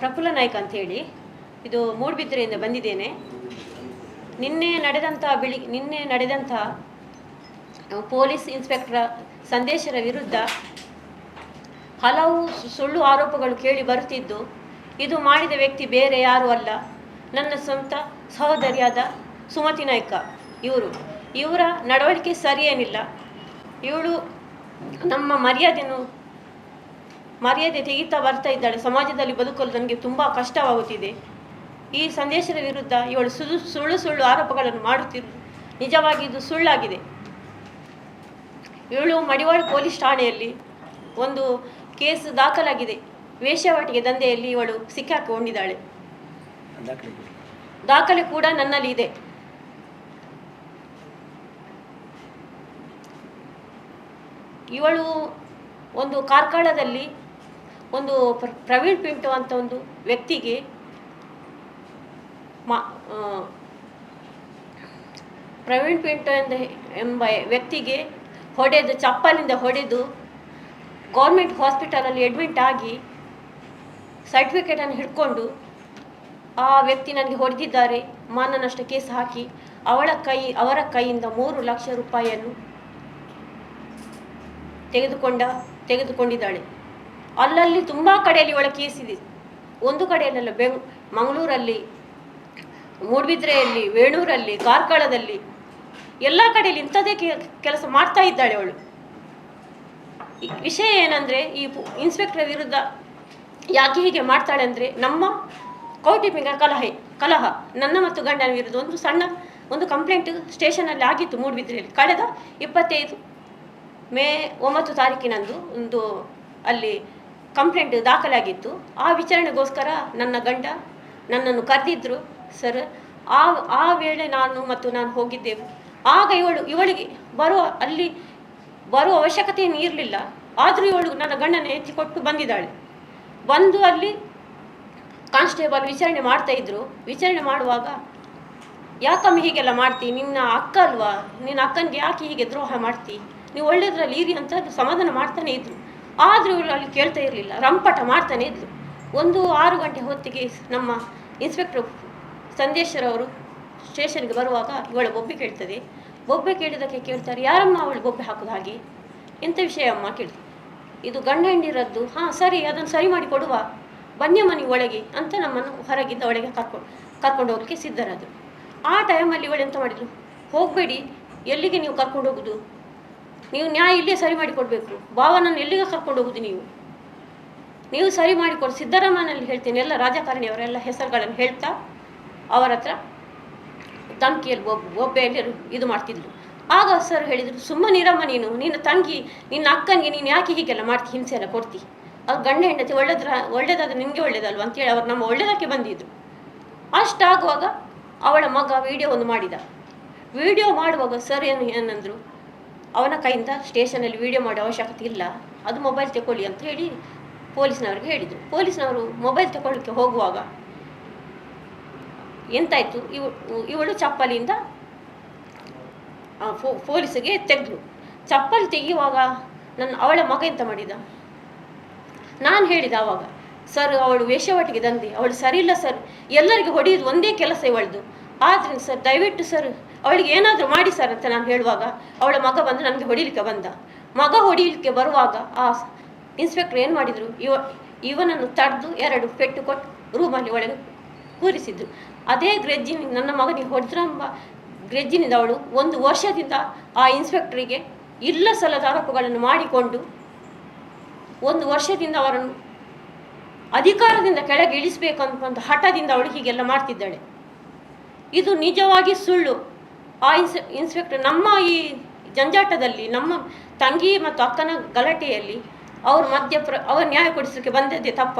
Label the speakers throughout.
Speaker 1: ಪ್ರಫುಲ್ಲ ನಾಯ್ಕ ಅಂತೇಳಿ, ಇದು ಮೂಡುಬಿದಿರೆಯಿಂದ ಬಂದಿದ್ದೇನೆ. ನಿನ್ನೆ ನಡೆದಂಥ ಪೊಲೀಸ್ ಇನ್ಸ್ಪೆಕ್ಟರ್ ಸಂದೇಶರ ವಿರುದ್ಧ ಹಲವು ಸುಳ್ಳು ಆರೋಪಗಳು ಕೇಳಿ ಬರುತ್ತಿದ್ದು, ಇದು ಮಾಡಿದ ವ್ಯಕ್ತಿ ಬೇರೆ ಯಾರೂ ಅಲ್ಲ, ನನ್ನ ಸ್ವಂತ ಸಹೋದರಿಯಾದ ಸುಮತಿ ನಾಯ್ಕ. ಇವರ ನಡವಳಿಕೆ ಸರಿಯೇನಿಲ್ಲ. ಇವಳು ನಮ್ಮ ಮರ್ಯಾದೆ ತೆಗೀತಾ ಬರ್ತಾ ಇದ್ದಾಳೆ. ಸಮಾಜದಲ್ಲಿ ಬದುಕಲು ನನಗೆ ತುಂಬ ಕಷ್ಟವಾಗುತ್ತಿದೆ. ಈ ಸಂದೇಶದ ವಿರುದ್ಧ ಇವಳು ಸುಳ್ಳು ಆರೋಪಗಳನ್ನು ಮಾಡುತ್ತಿರುವುದು ನಿಜವಾಗಿ ಇದು ಸುಳ್ಳಾಗಿದೆ. ಇವಳು ಮಡಿವಾಳ ಪೊಲೀಸ್ ಠಾಣೆಯಲ್ಲಿ ಒಂದು ಕೇಸ್ ದಾಖಲಾಗಿದೆ. ವೇಶ್ಯಾವಾಟಿಕೆ ದಂಧೆಯಲ್ಲಿ ಇವಳು ಸಿಕ್ಕಾಕೊಂಡಿದ್ದಾಳೆ. ದಾಖಲೆ ಕೂಡ ನನ್ನಲ್ಲಿ ಇದೆ. ಇವಳು ಒಂದು ಕಾರ್ಕಳದಲ್ಲಿ ಒಂದು ಪ್ರವೀಣ್ ಪಿಂಟು ಅಂತ ಒಂದು ವ್ಯಕ್ತಿಗೆ ಪ್ರವೀಣ್ ಪಿಂಟು ಎಂಬ ವ್ಯಕ್ತಿಗೆ ಚಪ್ಪಲಿಂದ ಹೊಡೆದು ಗೌರ್ಮೆಂಟ್ ಹಾಸ್ಪಿಟಲಲ್ಲಿ ಅಡ್ಮಿಟ್ ಆಗಿ ಸರ್ಟಿಫಿಕೇಟನ್ನು ಹಿಡ್ಕೊಂಡು ಆ ವ್ಯಕ್ತಿ ನನಗೆ ಹೊಡೆದಿದ್ದಾರೆ, ಮಾನನಷ್ಟ ಕೇಸ್ ಹಾಕಿ ಅವರ ಕೈಯಿಂದ 3 ಲಕ್ಷ ರೂಪಾಯಿಯನ್ನು ತೆಗೆದುಕೊಂಡಿದ್ದಾಳೆ. ಅಲ್ಲಲ್ಲಿ ತುಂಬ ಕಡೆಯಲ್ಲಿ ಇವಳ ಕೇಸ್ ಇದೆ. ಒಂದು ಕಡೆಯಲ್ಲೆಲ್ಲ ಮಂಗಳೂರಲ್ಲಿ, ಮೂಡುಬಿದ್ರೆಯಲ್ಲಿ, ವೇಣೂರಲ್ಲಿ, ಕಾರ್ಕಳದಲ್ಲಿ, ಎಲ್ಲ ಕಡೆಯಲ್ಲಿ ಇಂಥದ್ದೇ ಕೆಲಸ ಮಾಡ್ತಾ ಇದ್ದಾಳೆ ಅವಳು. ವಿಷಯ ಏನಂದರೆ, ಈ ಇನ್ಸ್ಪೆಕ್ಟರ್ ವಿರುದ್ಧ ಯಾಕೆ ಹೀಗೆ ಮಾಡ್ತಾಳೆ ಅಂದರೆ, ನಮ್ಮ ಕೌಟುಂಬಿಕ ಕಲಹ ನನ್ನ ಮತ್ತು ಗಂಡನ ವಿರುದ್ಧ ಒಂದು ಕಂಪ್ಲೇಂಟ್ ಸ್ಟೇಷನಲ್ಲಿ ಆಗಿತ್ತು ಮೂಡುಬಿದ್ರೆಯಲ್ಲಿ. ಕಳೆದ 25 ಮೇ 9 ತಾರೀಕಿನಂದು ಅಲ್ಲಿ ಕಂಪ್ಲೇಂಟ್ ದಾಖಲಾಗಿತ್ತು. ಆ ವಿಚಾರಣೆಗೋಸ್ಕರ ನನ್ನ ಗಂಡ ನನ್ನನ್ನು ಕರೆದಿದ್ದರು ಸರ್. ಆ ವೇಳೆ ನಾನು ಹೋಗಿದ್ದೆವು. ಆಗ ಇವಳಿಗೆ ಬರುವ ಅವಶ್ಯಕತೆಯನ್ನು ಇರಲಿಲ್ಲ. ಆದರೂ ಇವಳು ನನ್ನ ಗಂಡನ ಎತ್ತಿಕೊಟ್ಟು ಬಂದಿದ್ದಾಳೆ. ಬಂದು ಅಲ್ಲಿ ಕಾನ್ಸ್ಟೇಬಲ್ ವಿಚಾರಣೆ ಮಾಡ್ತಾ ಇದ್ರು. ವಿಚಾರಣೆ ಮಾಡುವಾಗ, ಯಾಕಮ್ಮ ಹೀಗೆಲ್ಲ ಮಾಡ್ತಿ, ನಿನ್ನ ಅಕ್ಕ ಅಲ್ವಾ, ನಿನ್ನ ಅಕ್ಕನಿಗೆ ಯಾಕೆ ಹೀಗೆ ದ್ರೋಹ ಮಾಡ್ತಿ, ನೀವು ಒಳ್ಳೆಯದ್ರಲ್ಲಿ ಇರಿ ಅಂತ ಸಮಾಧಾನ ಮಾಡ್ತಾನೆ ಇದ್ರು. ಆದರೂ ಇವಳು ಅಲ್ಲಿ ಕೇಳ್ತಾ ಇರಲಿಲ್ಲ, ರಂಪಾಟ ಮಾಡ್ತಾನೆ ಇದ್ರು. 6 ಗಂಟೆ ಹೊತ್ತಿಗೆ ನಮ್ಮ ಇನ್ಸ್ಪೆಕ್ಟರ್ ಸಂದೇಶರವರು ಸ್ಟೇಷನ್ಗೆ ಬರುವಾಗ ಇವಳ ಬೊಬ್ಬೆ ಕೇಳ್ತದೆ. ಬೊಬ್ಬೆ ಕೇಳಿದಕ್ಕೆ ಕೇಳ್ತಾರೆ, ಯಾರಮ್ಮ ಅವಳು ಬೊಬ್ಬೆ ಹಾಕೋದು ಹಾಗೆ, ಎಂಥ ವಿಷಯ ಅಮ್ಮ ಕೇಳ್ತಾರೆ. ಇದು ಗಂಡ ಹೆಂಡಿರದ್ದು. ಹಾಂ ಸರಿ, ಅದನ್ನು ಸರಿ ಮಾಡಿ ಕೊಡುವ, ಬನ್ನಿಯಮ್ಮ ನೀವು ಒಳಗೆ ಅಂತ ನಮ್ಮನ್ನು ಹೊರಗಿದ್ದ ಒಳಗೆ ಕರ್ಕೊಂಡು ಹೋಗಲಿಕ್ಕೆ ಸಿದ್ಧರಾದರು. ಆ ಟೈಮಲ್ಲಿ ಇವಳು ಎಂತ ಮಾಡಿದ್ರು, ಹೋಗಬೇಡಿ, ಎಲ್ಲಿಗೆ ನೀವು ಕರ್ಕೊಂಡು ಹೋಗೋದು, ನೀವು ನ್ಯಾಯ ಇಲ್ಲೇ ಸರಿ ಮಾಡಿಕೊಡ್ಬೇಕು, ಭಾವನನ್ನು ಎಲ್ಲಿಗೆ ಕರ್ಕೊಂಡು ಹೋಗೋದು, ನೀವು ಸರಿ ಮಾಡಿಕೊಡು, ಸಿದ್ದರಾಮಯ್ಯನಲ್ಲಿ ಹೇಳ್ತೀನಿ, ಎಲ್ಲ ರಾಜಕಾರಣಿಯವರೆಲ್ಲ ಹೆಸರುಗಳನ್ನು ಹೇಳ್ತಾ ಅವರ ಹತ್ರ ಧಮಕಿಯಲ್ಲಿ ಒಬ್ಬೆಯಲ್ಲಿ ಇದು ಮಾಡ್ತಿದ್ರು. ಆಗ ಸರ್ ಹೇಳಿದರು, ಸುಮ್ಮನಿರಮ್ಮ, ನಿನ್ನ ತಂಗಿ, ನಿನ್ನ ಅಕ್ಕನಿಗೆ ನೀನು ಯಾಕೆ ಹೀಗೆಲ್ಲ ಮಾಡ್ತಿ, ಹಿಂಸೆ ಎಲ್ಲ ಕೊಡ್ತಿ, ಅದು ಗಂಡ ಹೆಂಡತಿ ಒಳ್ಳೇದಾದ್ರೆ ನಿಮಗೆ ಒಳ್ಳೇದಲ್ವ ಅಂತೇಳಿ ಅವರು ನಮ್ಮ ಒಳ್ಳೇದಕ್ಕೆ ಬಂದಿದ್ರು. ಅಷ್ಟಾಗುವಾಗ ಅವಳ ಮಗ ವಿಡಿಯೋ ಮಾಡಿದ. ವಿಡಿಯೋ ಮಾಡುವಾಗ ಸರ್ ಏನಂದರು, ಅವನ ಕೈಯಿಂದ ಸ್ಟೇಷನಲ್ಲಿ ವಿಡಿಯೋ ಮಾಡೋ ಅವಶ್ಯಕತೆ ಇಲ್ಲ, ಅದು ಮೊಬೈಲ್ ತಗೊಳ್ಳಿ ಅಂತ ಹೇಳಿ ಪೊಲೀಸ್ನವ್ರಿಗೆ ಹೇಳಿದರು. ಪೊಲೀಸ್ನವರು ಮೊಬೈಲ್ ತಗೊಳ್ಳಿಕ್ಕೆ ಹೋಗುವಾಗ ಎಂತಾಯಿತು, ಇವಳು ಚಪ್ಪಲಿಂದ ಪೊಲೀಸಿಗೆ ತೆಗೆದ್ರು. ಚಪ್ಪಲಿ ತೆಗೆಯುವಾಗ ಅವಳ ಮಗ ಎಂತ ಮಾಡಿದ, ನಾನು ಹೇಳಿದ ಆವಾಗ, ಸರ್ ಅವಳು ವೇಶ್ಯಾವಾಟಿಕೆ ದಂಧೆ, ಅವಳು ಸರಿ ಇಲ್ಲ ಸರ್, ಎಲ್ಲರಿಗೆ ಹೊಡೆಯೋದು ಒಂದೇ ಕೆಲಸ ಇವಳದು, ಆದ್ದರಿಂದ ಸರ್ ದಯವಿಟ್ಟು ಸರ್ ಅವಳಿಗೆ ಏನಾದರೂ ಮಾಡಿ ಸರ್ ಅಂತ ನಾನು ಹೇಳುವಾಗ ಅವಳ ಮಗ ಬಂದು ನನಗೆ ಹೊಡಿಲಿಕ್ಕೆ ಬಂದ. ಮಗ ಹೊಡಿಲಿಕ್ಕೆ ಬರುವಾಗ ಆ ಇನ್ಸ್ಪೆಕ್ಟರ್ ಏನು ಮಾಡಿದರು, ಇವನನ್ನು ತಡೆದು 2 ಪೆಟ್ಟು ಕೊಟ್ಟು ರೂಮಲ್ಲಿ ಒಳಗೆ ಕೂರಿಸಿದ್ರು. ಅದೇ ಗ್ರೆಜ್ಜಿನಿಂದ ನನ್ನ ಮಗನಿಗೆ ಹೊಡೆದ್ರೆಂಬ ಗ್ರೆಜ್ಜಿನಿಂದ ಅವಳು 1 ವರ್ಷದಿಂದ ಆ ಇನ್ಸ್ಪೆಕ್ಟರಿಗೆ ಇಲ್ಲ ಸಲ್ಲದ ಆರೋಪಗಳನ್ನು ಮಾಡಿಕೊಂಡು 1 ವರ್ಷದಿಂದ ಅವರನ್ನು ಅಧಿಕಾರದಿಂದ ಕೆಳಗೆ ಇಳಿಸಬೇಕಂತ ಹಠದಿಂದ ಅವಳು ಹೀಗೆಲ್ಲ ಮಾಡ್ತಿದ್ದಾಳೆ. ಇದು ನಿಜವಾಗಿ ಸುಳ್ಳು. ಆ ಇನ್ಸ್ಪೆಕ್ಟರ್ ನಮ್ಮ ಈ ಜಂಜಾಟದಲ್ಲಿ, ನಮ್ಮ ತಂಗಿ ಮತ್ತು ಅಕ್ಕನ ಗಲಾಟೆಯಲ್ಲಿ ಅವರು ನ್ಯಾಯ ಕೊಡಿಸಲಿಕ್ಕೆ ಬಂದದ್ದೇ ತಪ್ಪ.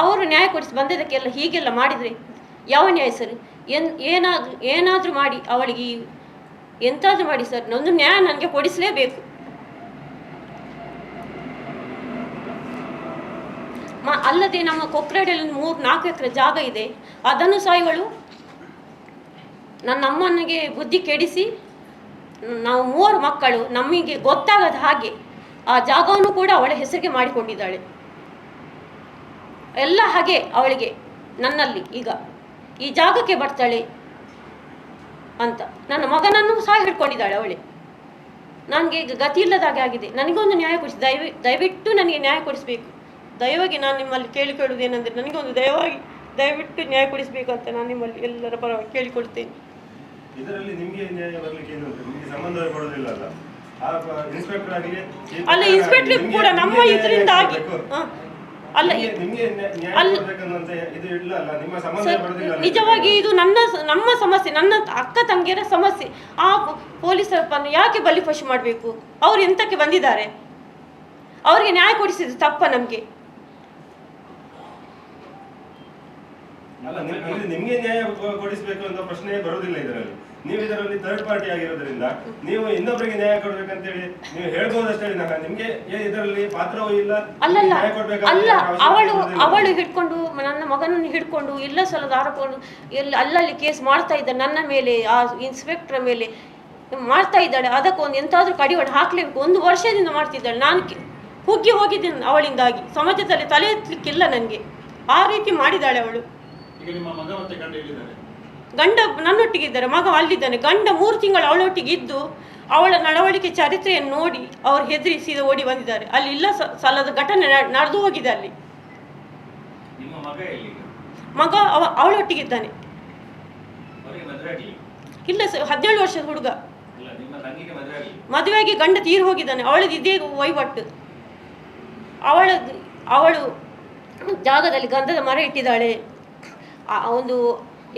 Speaker 1: ಅವರು ನ್ಯಾಯ ಕೊಡಿಸಿ ಬಂದದಕ್ಕೆಲ್ಲ ಹೀಗೆಲ್ಲ ಮಾಡಿದರೆ ಯಾವ ನ್ಯಾಯ ಸರ್? ಏನಾದರೂ ಮಾಡಿ ಅವಳಿಗೆ ಎಂತಾದರೂ ಮಾಡಿ ಸರ್, ಒಂದು ನ್ಯಾಯ ನನಗೆ ಕೊಡಿಸಲೇಬೇಕು. ಅಲ್ಲದೆ ನಮ್ಮ ಕೊಕ್ರಾಡಲ್ಲಿ 3-4 ಎಕರೆ ಜಾಗ ಇದೆ, ಅದನ್ನು ಸಹ ಇವಳು ನನ್ನ ಅಮ್ಮನಿಗೆ ಬುದ್ಧಿ ಕೆಡಿಸಿ, ನಾವು 3 ಮಕ್ಕಳು, ನಮಗೆ ಗೊತ್ತಾಗದ ಹಾಗೆ ಆ ಜಾಗವನ್ನು ಕೂಡ ಅವಳ ಹೆಸರಿಗೆ ಮಾಡಿಕೊಂಡಿದ್ದಾಳೆ. ಎಲ್ಲ ಹಾಗೆ ಅವಳಿಗೆ ನನ್ನಲ್ಲಿ ಈಗ ಈ ಜಾಗಕ್ಕೆ ಬರ್ತಾಳೆ ಅಂತ ನನ್ನ ಮಗನನ್ನು ಸಹ ಹಿಡ್ಕೊಂಡಿದ್ದಾಳೆ ಅವಳೆ. ನನಗೆ ಈಗ ಗತಿ ಇಲ್ಲದಾಗೆ ಆಗಿದೆ. ನನಗೊಂದು ನ್ಯಾಯ ಕೊಡಿಸಿ, ದಯವಿಟ್ಟು ನನಗೆ ನ್ಯಾಯ ಕೊಡಿಸಬೇಕು. ದಯವಾಗಿ ನಾನು ನಿಮ್ಮಲ್ಲಿ ಕೇಳಿಕೊಳ್ಳುವುದೇನೆಂದರೆ ನನಗೊಂದು ದಯವಿಟ್ಟು ನ್ಯಾಯ ಕೊಡಿಸಬೇಕು ಅಂತ ನಾನು ನಿಮ್ಮಲ್ಲಿ ಎಲ್ಲರ ಪರವಾಗಿ ಕೇಳಿಕೊಳ್ತೇನೆ.
Speaker 2: ಇದರಲ್ಲಿ ನಿಮಗೆ ನ್ಯಾಯ ಬರಲಿಕ್ಕೆ ಏನು ಉಂಟು? ನಿಮಗೆ ಸಂಬಂಧ ಕೊಡೋದಿಲ್ಲ ಅಲ್ಲ? ಇನ್ಸ್ಪೆಕ್ಟರ್ ಆಗಲಿ
Speaker 1: ಅಲ್ಲ, ಇನ್ಸ್ಪೆಕ್ಟರ್ ಕೂಡ ನಮ್ಮ ಇದರಿಂದಾಗಿ ಅಲ್ಲ ನಿಜವಾಗಿ ಇದು ನಮ್ಮ ಸಮಸ್ಯೆ, ನನ್ನ ಅಕ್ಕ ತಂಗಿಯರ ಸಮಸ್ಯೆ. ಆ ಪೊಲೀಸರನ್ನು ಯಾಕೆ ಬಲಿಪಶು ಮಾಡಬೇಕು? ಅವ್ರು ಎಂತಕ್ಕೆ ಬಂದಿದ್ದಾರೆ? ಅವರಿಗೆ ನ್ಯಾಯ ಕೊಡಿಸಿದ್ದು ತಪ್ಪ ನಮಗೆ?
Speaker 2: ಅಲ್ಲ, ನಿಮ್ಗೆ ನ್ಯಾಯ ಕೊಡಿಸಬೇಕು ಅಂತ ಪ್ರಶ್ನೆ ಬರೋದಿಲ್ಲ ಇದರಲ್ಲಿ. ನೀವು ಇದರಲ್ಲಿ ಥರ್ಡ್ ಪಾರ್ಟಿ ಆಗಿರೋದ್ರಿಂದ ನೀವು ಇನ್ನೊಬ್ಬರಿಗೆ ನ್ಯಾಯ ಕೊಡ್ಬೇಕಂತೇಳಿ ನೀವು ಹೇಳ್ಬೋದಷ್ಟೇ. ನಿಮ್ಗೆ ಇದರಲ್ಲಿ ಪಾತ್ರವೂ ಇಲ್ಲ.
Speaker 1: ಅಲ್ಲ, ಅವಳು ಹಿಡ್ಕೊಂಡು ನನ್ನ ಮಗನನ್ನು ಹಿಡ್ಕೊಂಡು ಇಲ್ಲ ಸಲದ ಆರೋಪಗಳು ಅಲ್ಲಲ್ಲಿ ಕೇಸ್ ಮಾಡ್ತಾ ಇದ್ದ ನನ್ನ ಮೇಲೆ, ಆ ಇನ್ಸ್ಪೆಕ್ಟರ್ ಮೇಲೆ ಮಾಡ್ತಾ ಇದ್ದಾಳೆ. ಅದಕ್ಕೊಂದು ಎಂತಾದ್ರೂ ಕಡಿವಾಣ ಹಾಕ್ಲೇಬೇಕು. 1 ವರ್ಷದಿಂದ ಮಾಡ್ತಿದ್ದಾಳೆ. ನಾನು ಕುಗ್ಗಿ ಹೋಗಿದ್ದೀನಿ ಅವಳಿಂದಾಗಿ. ಸಮಾಜದಲ್ಲಿ ತಲೆ ಎತ್ತಲಿಕ್ಕಿಲ್ಲ ನನಗೆ. ಆ ರೀತಿ ಮಾಡಿದ್ದಾಳೆ ಅವಳು. ಗಂಡ ನನ್ನೊಟ್ಟಿಗಿದ್ದಾರೆ, ಮಗ ಅಲ್ಲಿದ್ದಾನೆ. ಗಂಡ 3 ತಿಂಗಳು ಅವಳೊಟ್ಟಿಗೆ ಇದ್ದು ಅವಳ ನಡವಳಿಕೆ ಚರಿತ್ರೆಯನ್ನು ನೋಡಿ ಅವ್ರು ಹೆದರಿಸಿ ಓಡಿ ಬಂದಿದ್ದಾರೆ. ಅಲ್ಲಿ ಇಲ್ಲ ಸಲದ ಘಟನೆ ನಡೆದು ಹೋಗಿದೆ ಅಲ್ಲಿ. ಮಗ ಅವಳೊಟ್ಟಿಗಿದ್ದಾನೆ. ಇಲ್ಲ ಸರ್, 17 ವರ್ಷದ ಹುಡುಗ. ಮದುವೆಗೆ ಗಂಡ ತೀರು ಹೋಗಿದ್ದಾನೆ. ಅವಳದ್ದು ಇದೇ ವಹಿವಾಟು. ಅವಳು ಜಾಗದಲ್ಲಿ ಗಂಧದ ಮರ ಇಟ್ಟಿದ್ದಾಳೆ. ಒಂದು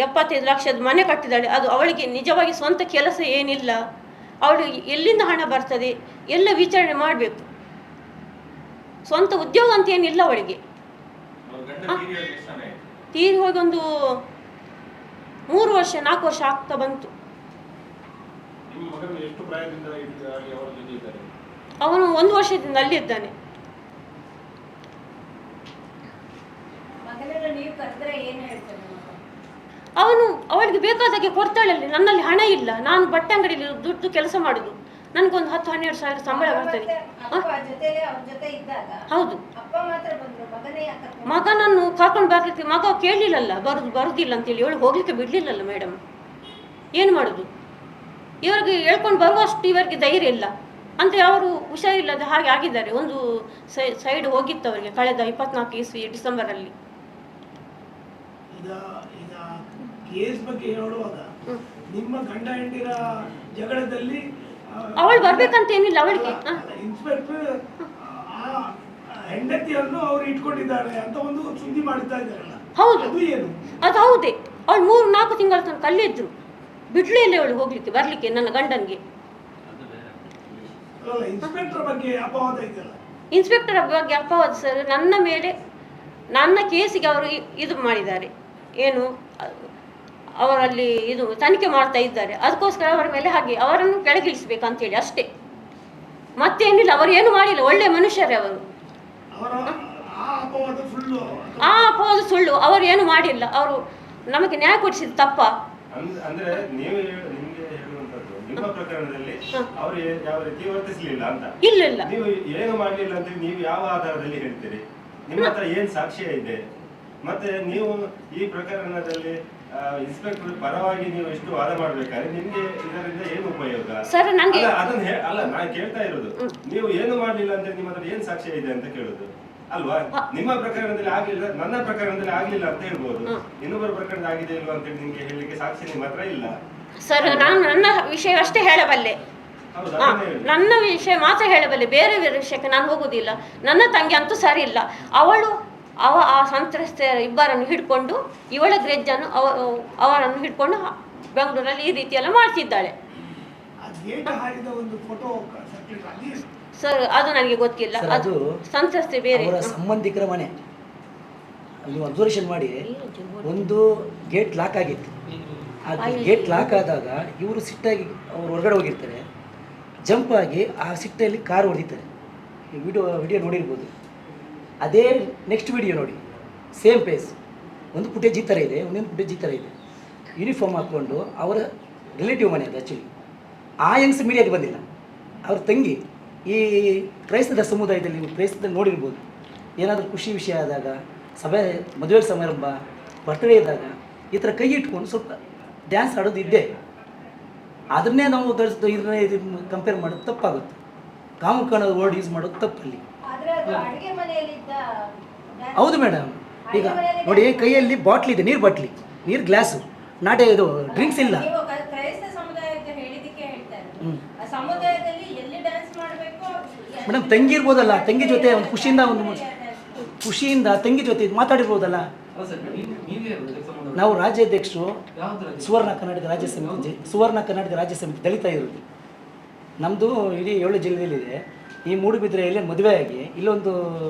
Speaker 1: 75 ಲಕ್ಷದ ಮನೆ ಕಟ್ಟಿದ್ದಾಳೆ. ಅದು ಅವಳಿಗೆ ನಿಜವಾಗಿ ಸ್ವಂತ ಕೆಲಸ ಏನಿಲ್ಲ. ಅವಳು ಎಲ್ಲಿಂದ ಹಣ ಬರ್ತದೆ ಎಲ್ಲ ವಿಚಾರಣೆ ಮಾಡಬೇಕು. ಸ್ವಂತ ಉದ್ಯೋಗ ಅಂತ ಏನಿಲ್ಲ ಅವಳಿಗೆ. ತೀರಿ ಹೋಗಿ ಒಂದು 3 ವರ್ಷ 4 ವರ್ಷ ಆಗ್ತಾ ಬಂತು. ಅವನು 1 ವರ್ಷದಿಂದ ಅಲ್ಲಿ ಇದ್ದಾನೆ. ಅವಳಿಗೆ ಬೇಕಾದಾಗೆ ಕೊಡ್ತಾಳಲ್ಲಿ. ನನ್ನಲ್ಲಿ ಹಣ ಇಲ್ಲ. ನಾನು ಬಟ್ಟೆ ಅಂಗಡಿಯಲ್ಲಿ ದುಡ್ಡು ಕೆಲಸ ಮಾಡುದು. ನನಗೊಂದು 10-12 ಸಾವಿರ ಸಂಬಳ ಬರ್ತದೆ. ಹೌದು, ಮಗನನ್ನು ಕರ್ಕೊಂಡು ಬರ್ಲಿಕ್ಕೆ ಮಗ ಕೇಳಲಿಲ್ಲಲ್ಲ, ಬರುದಿಲ್ಲ ಅಂತೇಳಿ. ಇವಳು ಹೋಗ್ಲಿಕ್ಕೆ ಬಿಡ್ಲಿಲ್ಲಲ್ಲ ಮೇಡಮ್. ಏನು ಮಾಡುದು? ಇವರಿಗೆ ಹೇಳ್ಕೊಂಡು ಬರುವಷ್ಟು ಇವರಿಗೆ ಧೈರ್ಯ ಇಲ್ಲ. ಅಂದರೆ ಅವರು ಹುಷಾರಿಲ್ಲದ ಹಾಗೆ ಆಗಿದ್ದಾರೆ. ಒಂದು ಸೈಡ್ ಹೋಗಿತ್ತು ಅವರಿಗೆ ಕಳೆದ 24 ಇಸ್ವಿ ಡಿಸೆಂಬರಲ್ಲಿ.
Speaker 3: ಕೇಸ್ ಬಗ್ಗೆ ಹೇಳುವಾಗ ನಿಮ್ಮ ಗಂಡ ಹೆಂಡಿರ ಜಗಳದಲ್ಲಿ
Speaker 1: ಅವಳು ಬರ್ಬೇಕಂತ ಏನಿಲ್ಲ ಅವಳಿಗೆ.
Speaker 3: ಇನ್ಸ್ಪೆಕ್ಟರ್ ಹೆಂಡತಿಯನ್ನು ಅವರು ಇಟ್ಕೊಂಡಿದ್ದಾರೆ ಅಂತ ಒಂದು ಸುದ್ದಿ ಮಾಡ್ತಾ ಇದ್ದಾರಲ್ಲ.
Speaker 1: ಹೌದು,
Speaker 3: ಅದು ಏನು?
Speaker 1: ಅದು ಹೌದೇ. ಅವಳು 3-4 ತಿಂಗಳ ತನಕ ಕಲ್ಲಿದ್ರು. ಬಿಡ್ಲೇ ಇಲ್ಲ ಅವಳು ಹೋಗ್ಲಿಕ್ಕೆ ಬರ್ಲಿಕ್ಕೆ ನನ್ನ ಗಂಡನಿಗೆ.
Speaker 3: ಇನ್ಸ್ಪೆಕ್ಟರ್ ಬಗ್ಗೆ ಅಪವಾದ ಇದೆಯಲ್ಲ.
Speaker 1: ಇನ್ಸ್ಪೆಕ್ಟರ್ ಬಗ್ಗೆ ಅಪವಾದ ಸರ್, ನನ್ನ ಮೇಲೆ ನನ್ನ ಕೇಸಿಗೆ ಅವರು ಇದು ಮಾಡಿದ್ದಾರೆ. ಏನು ಅವರಲ್ಲಿ ಇದು ತನಿಖೆ ಮಾಡ್ತಾ ಇದ್ದಾರೆ. ಅದಕ್ಕೋಸ್ಕರ ಅವರ ಮೇಲೆ ಹಾಗೆ ಅವರನ್ನು ಕೆಳಗಿಳಿಸ್ಬೇಕಂತೇಳಿ ಅಷ್ಟೇ, ಮತ್ತೇನಿಲ್ಲ. ಅವರು ಏನು ಮಾಡಿಲ್ಲ, ಒಳ್ಳೆ ಮನುಷ್ಯರೇ ಅವರು. ಆ ಅಪವಾದ ಸುಳ್ಳು. ಅವರು ಏನು ಮಾಡಿಲ್ಲ. ಅವರು ನಮಗೆ ನ್ಯಾಯ ಕೊಡಿಸಿದ ತಪ್ಪ.
Speaker 2: ಅಂದ್ರೆ ನೀವು ನಿಮಗೆ ಹೇಳುವಂತದ್ದು ನಿಮ್ಮ ಪ್ರಕರಣದಲ್ಲಿ ಅವರು ಯಾವ ರೀತಿ ವರ್ತಿಸಲಿಲ್ಲ ಅಂತ.
Speaker 1: ಇಲ್ಲ,
Speaker 2: ನೀವು ಏನು ಮಾಡಲಿಲ್ಲ ಅಂತ ನೀವು ಯಾವ ಆಧಾರದಲ್ಲಿ ಹೇಳ್ತೀರಿ? ನಿಮ್ಮ ಹತ್ರ ಏನ್ ಸಾಕ್ಷ್ಯ ಇದೆ? ಮತ್ತೆ ನೀವು ಈ ಪ್ರಕರಣದಲ್ಲಿ ಇನ್ಸ್ಪೆಕ್ಟರ್ ಪರವಾಗಿ ನೀವು ಎಷ್ಟು ವಾದ ಮಾಡ್ಬೇಕಾದ್ರೆ ನಿಮ್ಗೆ ಇದರಿಂದ ಏನು ಉಪಯೋಗ?
Speaker 1: ಸರ್ ನನಗೆ
Speaker 2: ಅಲ್ಲ, ನಾನು ಕೇಳ್ತಾ ಇರೋದು ನೀವು ಏನು ಮಾಡ್ಲಿಲ್ಲ ಅಂತ ನಿಮ್ಮ ಹತ್ರ ಏನ್ ಸಾಕ್ಷ್ಯ ಇದೆ ಅಂತ ಕೇಳುದು ಅಲ್ವಾ? ನಿಮ್ಮ ಪ್ರಕರಣದಲ್ಲಿ ಆಗ್ಲಿಲ್ಲ, ನನ್ನ ಪ್ರಕರಣದಲ್ಲಿ ಆಗ್ಲಿಲ್ಲ ಅಂತ ಹೇಳ್ಬೋದು. ಇನ್ನೊಬ್ಬರ ಪ್ರಕರಣದಲ್ಲಿ ಆಗಿದೆ ಇಲ್ವಾ ಅಂತ ಹೇಳಿ ನಿಮ್ಗೆ ಹೇಳಲಿಕ್ಕೆ ಸಾಕ್ಷಿ ನಿಮ್ಮ ಹತ್ರ ಇಲ್ಲ.
Speaker 1: ಸರ್ ನಾನು ನನ್ನ ವಿಷಯ ಅಷ್ಟೇ ಹೇಳಬಲ್ಲೆ. ನನ್ನ ವಿಷಯ ಮಾತ್ರ ಹೇಳಬಲ್ಲೆ, ಬೇರೆ ವಿಷಯಕ್ಕೆ ನಾನು ಹೋಗುದಿಲ್ಲ. ನನ್ನ ತಂಗಿ ಅಂತೂ ಸರಿ ಇಲ್ಲ. ಆ ಸಂತ್ರಸ್ತ ಇಬ್ಬರನ್ನು ಹಿಡ್ಕೊಂಡು ಇವಳ ಗ್ರೆಜ್ಜನ್ನು ಅವರನ್ನು ಹಿಡ್ಕೊಂಡು ಬೆಂಗಳೂರಲ್ಲಿ ಈ ರೀತಿಯೆಲ್ಲ ಮಾಡ್ತಿದ್ದಾಳೆ. ಸರ್ ಅದು ನನಗೆ ಗೊತ್ತಿಲ್ಲ. ಅದು ಸಂತ್ರಸ್ತೆ ಬೇರೆ
Speaker 4: ಸಂಬಂಧಿಕರ ಮನೆ. ಅಲ್ಲಿ ಅಬ್ಸರ್ವೇಷನ್ ಮಾಡಿ ಒಂದು ಗೇಟ್ ಲಾಕ್ ಆಗಿತ್ತು. ಆ ಗೇಟ್ ಲಾಕ್ ಆದಾಗ ಇವರು ಸಿಟ್ಟಾಗಿ ಅವ್ರು ಹೊರಗಡೆ ಹೋಗಿರ್ತಾರೆ. ಜಂಪ್ ಆಗಿ ಆ ಸಿಟ್ಟಲ್ಲಿ ಕಾರ್ ಹೊಡೆದಿರ್ತಾರೆ. ವಿಡಿಯೋ ನೋಡಿರ್ಬೋದು. ಅದೇ ನೆಕ್ಸ್ಟ್ ವಿಡಿಯೋ ನೋಡಿ, ಸೇಮ್ ಪೇಸ್. ಒಂದು ಫುಟೇಜ್ ಈ ಥರ ಇದೆ, ಒಂದೊಂದು ಫುಟೇಜ್ ಈ ಥರ ಇದೆ. ಯೂನಿಫಾರ್ಮ್ ಹಾಕ್ಕೊಂಡು ಅವರ ರಿಲೇಟಿವ್ ಮನೆ ಅದು. ಆ್ಯಕ್ಚುಲಿ ಆ ಯಂಗ್ಸ್ ಮೀಡಿಯಾಗೆ ಬಂದಿಲ್ಲ. ಅವ್ರ ತಂಗಿ ಈ ಕ್ರೈಸ್ತ ಸಮುದಾಯದಲ್ಲಿ ನೀವು ಕ್ರೈಸ್ತದಲ್ಲಿ ನೋಡಿರ್ಬೋದು. ಏನಾದರೂ ಖುಷಿ ವಿಷಯ ಆದಾಗ ಸಭೆ ಮದುವೆ ಸಮಾರಂಭ ಬರ್ತಡೇ ಇದ್ದಾಗ ಈ ಥರ ಕೈ ಇಟ್ಕೊಂಡು ಸ್ವಲ್ಪ ಡ್ಯಾನ್ಸ್ ಆಡೋದು ಇದ್ದೇ. ಅದನ್ನೇ ನಾವು ಇದನ್ನೇ ಇದು ಕಂಪೇರ್ ಮಾಡೋದು ತಪ್ಪಾಗುತ್ತೆ. ಕಾಮುಕನ ವರ್ಡ್ ಯೂಸ್ ಮಾಡೋದು ತಪ್ಪಲ್ಲಿ. ಹೌದು ಮೇಡಮ್, ಈಗ ನೋಡಿ ಕೈಯಲ್ಲಿ ಬಾಟ್ಲಿ ಇದೆ, ನೀರು ಬಾಟ್ಲಿ, ನೀರು ಗ್ಲಾಸು, ನಾಟೆ ಇದು ಡ್ರಿಂಕ್ಸ್ ಇಲ್ಲ. ಮೇಡಮ್ ತಂಗಿ ಇರ್ಬೋದಲ್ಲ, ತಂಗಿ ಜೊತೆ ಒಂದು ಖುಷಿಯಿಂದ ತಂಗಿ ಜೊತೆ ಮಾತಾಡಿರ್ಬೋದಲ್ಲ. ನಾವು ರಾಜ್ಯಾಧ್ಯಕ್ಷರು ಸುವರ್ಣ ಕರ್ನಾಟಕ ರಾಜ್ಯ ಸಮಿತಿ ದಲಿತ ಇರೋದು. ನಮ್ಮದು ಇಡೀ 7 ಜಿಲ್ಲೆಯಲ್ಲಿದೆ. ಈ ಮೂಡುಬಿದಿರೆಯಲ್ಲಿ ಮದುವೆ ಆಗಿ ಇಲ್ಲೊಂದು